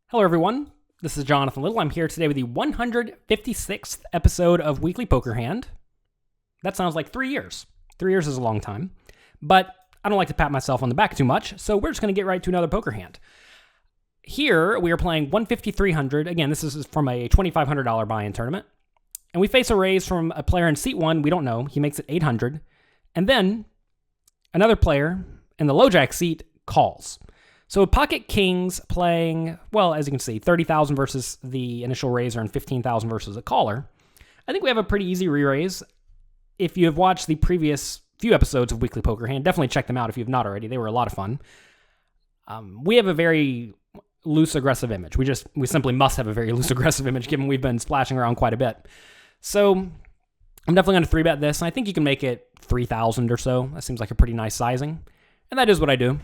Hello, everyone. This is Jonathan Little. I'm here today with the 156th episode of Weekly Poker Hand. That sounds like 3 years. 3 years is a long time, but I don't like to pat myself on the back too much, so we're just going to get right to another poker hand. Here, we are playing 15300. Again, this is from a $2,500 buy-in tournament, and we face a raise from a player in seat 1. We don't know. He makes it 800, and then another player in the low jack seat calls. So pocket kings playing, well, as you can see, 30,000 versus the initial raiser and 15,000 versus a caller. I think we have a pretty easy re-raise. If you have watched the previous few episodes of Weekly Poker Hand, definitely check them out if you have not already. They were a lot of fun. We have a very loose, aggressive image. We simply must have a very loose, aggressive image, given we've been splashing around quite a bit. So I'm definitely going to 3-bet this, and I think you can make it 3,000 or so. That seems like a pretty nice sizing, and that is what I do.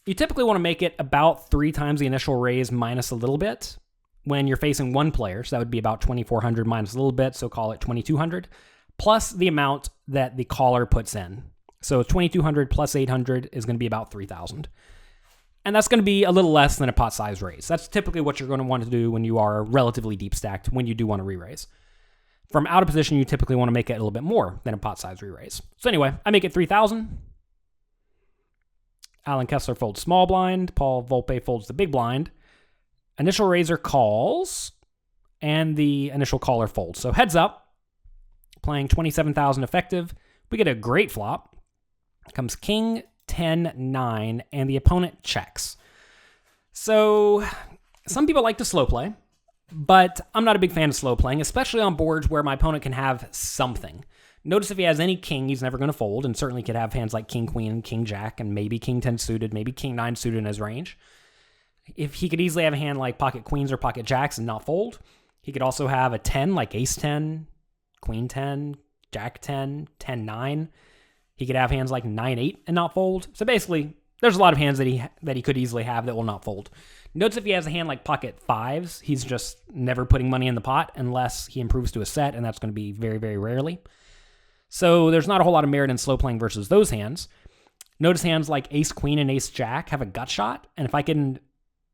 You typically want to make it about 3 times the initial raise minus a little bit when you're facing one player. So that would be about 2,400 minus a little bit, so call it 2,200, plus the amount that the caller puts in. So 2,200 plus 800 is going to be about 3,000. And that's going to be a little less than a pot size raise. That's typically what you're going to want to do when you are relatively deep stacked, when you do want to re-raise. From out of position, you typically want to make it a little bit more than a pot size re-raise. So anyway, I make it 3,000. Alan Kessler folds small blind. Paul Volpe folds the big blind. Initial raiser calls, and the initial caller folds. So heads up, playing 27,000 effective. We get a great flop. Comes king, 10, 9, and the opponent checks. So some people like to slow play, but I'm not a big fan of slow playing, especially on boards where my opponent can have something. Notice if he has any king, he's never going to fold, and certainly could have hands like king, queen, and king, jack, and maybe king 10 suited, maybe king 9 suited in his range. If he could easily have a hand like pocket queens or pocket jacks and not fold. He could also have a 10 like ace 10, queen 10, jack 10, 10, 9. He could have hands like 9, 8 and not fold. So basically, there's a lot of hands that he could easily have that will not fold. Notice if he has a hand like pocket 5s, he's just never putting money in the pot unless he improves to a set, and that's going to be very, very rarely. So there's not a whole lot of merit in slow playing versus those hands. Notice hands like ace queen and ace jack have a gut shot, and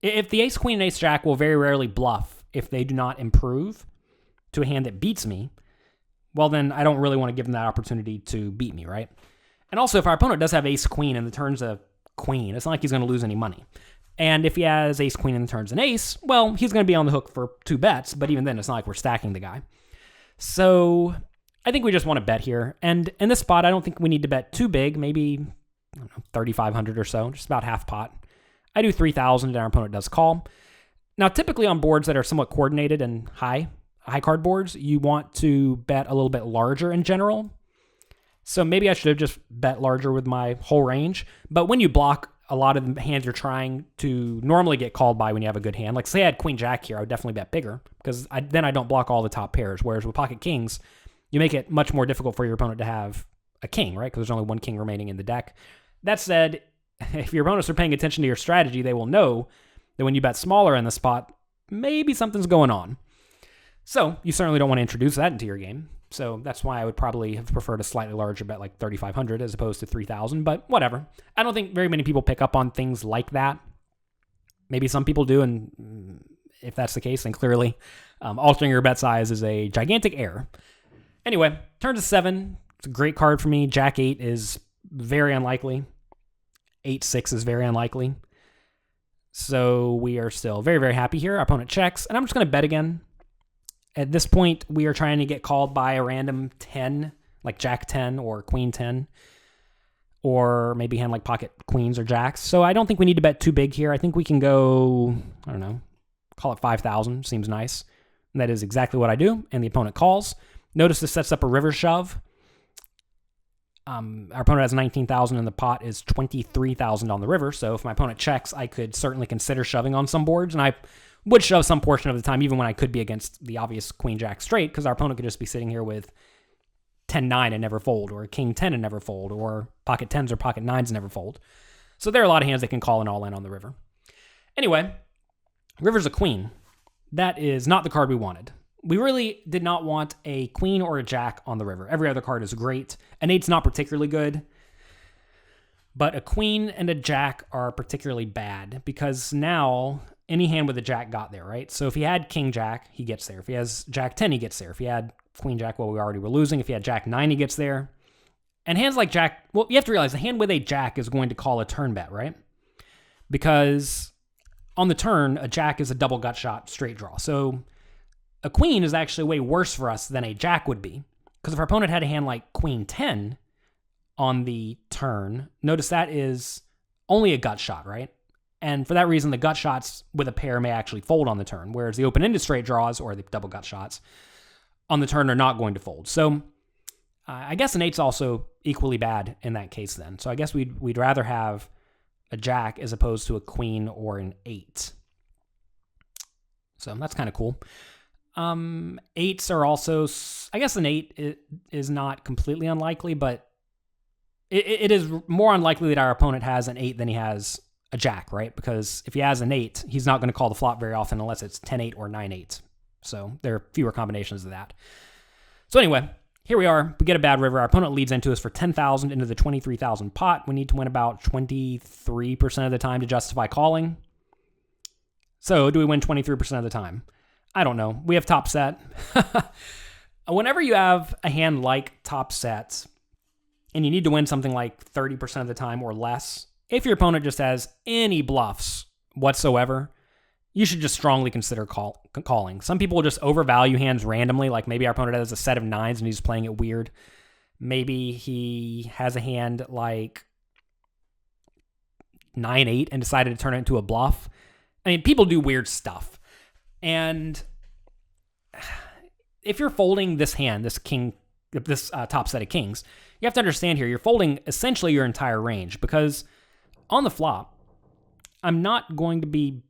if the ace queen and ace jack will very rarely bluff if they do not improve to a hand that beats me, well then I don't really want to give them that opportunity to beat me, right? And also if our opponent does have ace queen and the turn's a queen, it's not like he's going to lose any money. And if he has ace queen and the turn's an ace, well, he's going to be on the hook for 2 bets, but even then it's not like we're stacking the guy. So I think we just want to bet here. And in this spot, I don't think we need to bet too big, maybe 3,500 or so, just about half pot. I do 3,000 and our opponent does call. Now, typically on boards that are somewhat coordinated and high card boards, you want to bet a little bit larger in general. So maybe I should have just bet larger with my whole range. But when you block a lot of the hands you're trying to normally get called by when you have a good hand, like say I had queen jack here, I would definitely bet bigger because then I don't block all the top pairs. Whereas with pocket kings, you make it much more difficult for your opponent to have a king, right? Because there's only one king remaining in the deck. That said, if your opponents are paying attention to your strategy, they will know that when you bet smaller in the spot, maybe something's going on. So you certainly don't want to introduce that into your game. So that's why I would probably have preferred a slightly larger bet like 3,500 as opposed to 3,000, but whatever. I don't think very many people pick up on things like that. Maybe some people do, and if that's the case, then clearly altering your bet size is a gigantic error. Anyway, turn to 7. It's a great card for me. Jack 8 is very unlikely. 8-6 is very unlikely. So we are still very, very happy here. Our opponent checks, and I'm just going to bet again. At this point, we are trying to get called by a random 10, like Jack 10 or Queen 10, or maybe hand like pocket queens or jacks. So I don't think we need to bet too big here. I think we can go, I don't know, call it 5,000. Seems nice. And that is exactly what I do, and the opponent calls. Notice this sets up a river shove. Our opponent has 19,000 and the pot is 23,000 on the river. So if my opponent checks, I could certainly consider shoving on some boards. And I would shove some portion of the time, even when I could be against the obvious queen jack straight, because our opponent could just be sitting here with 10-9 and never fold, or king 10 and never fold, or pocket 10s or pocket 9s and never fold. So there are a lot of hands that can call an all in on the river. Anyway, river's a queen. That is not the card we wanted. We really did not want a queen or a jack on the river. Every other card is great. An 8's not particularly good. But a queen and a jack are particularly bad because now any hand with a jack got there, right? So if he had king jack, he gets there. If he has jack 10, he gets there. If he had queen jack, well, we already were losing. If he had jack 9, he gets there. And hands like jack, well, you have to realize the hand with a jack is going to call a turn bet, right? Because on the turn, a jack is a double gut shot straight draw. So a queen is actually way worse for us than a jack would be. Because if our opponent had a hand like queen 10 on the turn, notice that is only a gut shot, right? And for that reason, the gut shots with a pair may actually fold on the turn, whereas the open-ended straight draws or the double gut shots on the turn are not going to fold. So I guess an 8's also equally bad in that case then. So I guess we'd rather have a jack as opposed to a queen or an 8. So that's kind of cool. 8s are also, I guess an 8 is not completely unlikely, but it is more unlikely that our opponent has an 8 than he has a jack, right? Because if he has an 8, he's not going to call the flop very often unless it's 10-8 or 9-8. So there are fewer combinations of that. So anyway, here we are. We get a bad river. Our opponent leads into us for 10,000 into the 23,000 pot. We need to win about 23% of the time to justify calling. So do we win 23% of the time? I don't know. We have top set. Whenever you have a hand like top set and you need to win something like 30% of the time or less, if your opponent just has any bluffs whatsoever, you should just strongly consider calling. Some people will just overvalue hands randomly, like maybe our opponent has a set of 9s and he's playing it weird. Maybe he has a hand like 9-8 and decided to turn it into a bluff. I mean, people do weird stuff. And if you're folding this hand, this top set of kings, you have to understand here, you're folding essentially your entire range because on the flop, I'm not going to be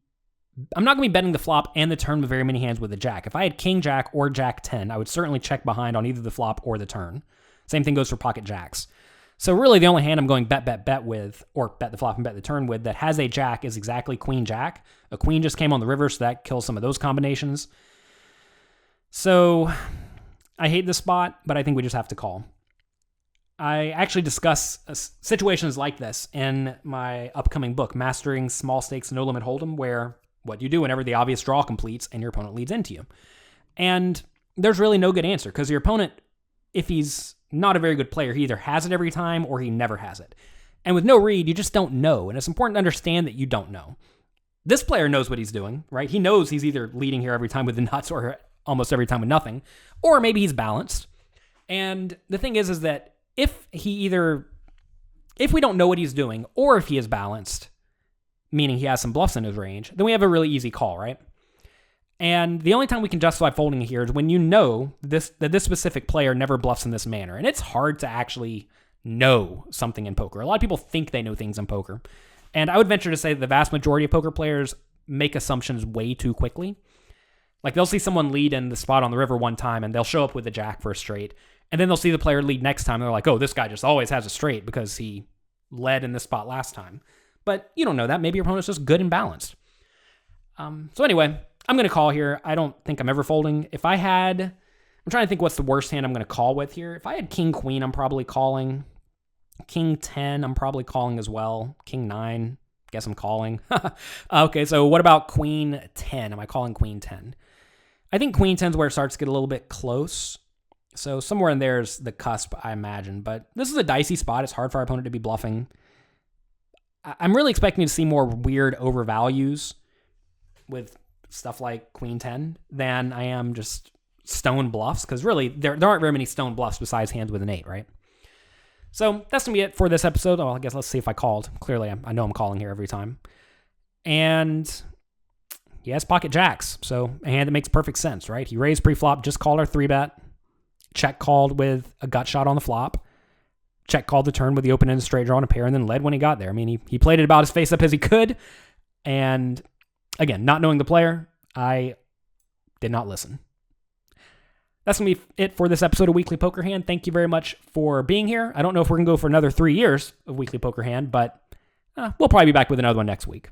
betting the flop and the turn with very many hands with a jack. If I had king jack or jack 10, I would certainly check behind on either the flop or the turn. Same thing goes for pocket jacks. So really the only hand I'm going bet with, or bet the flop and bet the turn with, that has a jack is exactly queen jack. A queen just came on the river, so that kills some of those combinations. So I hate this spot, but I think we just have to call. I actually discuss situations like this in my upcoming book, Mastering Small Stakes No Limit Hold'em, where what do you do whenever the obvious draw completes and your opponent leads into you? And there's really no good answer because your opponent, if he's not a very good player, he either has it every time or he never has it. And with no read, you just don't know. And it's important to understand that you don't know. This player knows what he's doing, right? He knows he's either leading here every time with the nuts or almost every time with nothing, or maybe he's balanced. And the thing is that if we don't know what he's doing, or if he is balanced, meaning he has some bluffs in his range, then we have a really easy call, right? And the only time we can justify folding here is when you know that this specific player never bluffs in this manner. And it's hard to actually know something in poker. A lot of people think they know things in poker. And I would venture to say that the vast majority of poker players make assumptions way too quickly. Like they'll see someone lead in the spot on the river one time and they'll show up with a jack for a straight. And then they'll see the player lead next time. And they're like, oh, this guy just always has a straight because he led in this spot last time. But you don't know that. Maybe your opponent's just good and balanced. So anyway, I'm going to call here. I don't think I'm ever folding. I'm trying to think what's the worst hand I'm going to call with here. If I had king queen, I'm probably calling. King 10, I'm probably calling as well. King 9, guess I'm calling. Okay, so what about queen 10? Am I calling queen 10? I think queen 10 is where it starts to get a little bit close. So somewhere in there is the cusp, I imagine. But this is a dicey spot. It's hard for our opponent to be bluffing. I'm really expecting to see more weird overvalues with stuff like queen 10 than I am just stone bluffs, because really there aren't very many stone bluffs besides hands with an 8, right? So that's going to be it for this episode. Well, I guess let's see if I called. Clearly, I know I'm calling here every time. And he has pocket jacks, so a hand that makes perfect sense, right? He raised pre-flop, just called our 3-bet, check called with a gut shot on the flop, check called the turn with the open-ended straight draw on a pair, and then led when he got there. I mean, he played it about as face-up as he could, and again, not knowing the player, I did not listen. That's going to be it for this episode of Weekly Poker Hand. Thank you very much for being here. I don't know if we're going to go for another 3 years of Weekly Poker Hand, but we'll probably be back with another one next week.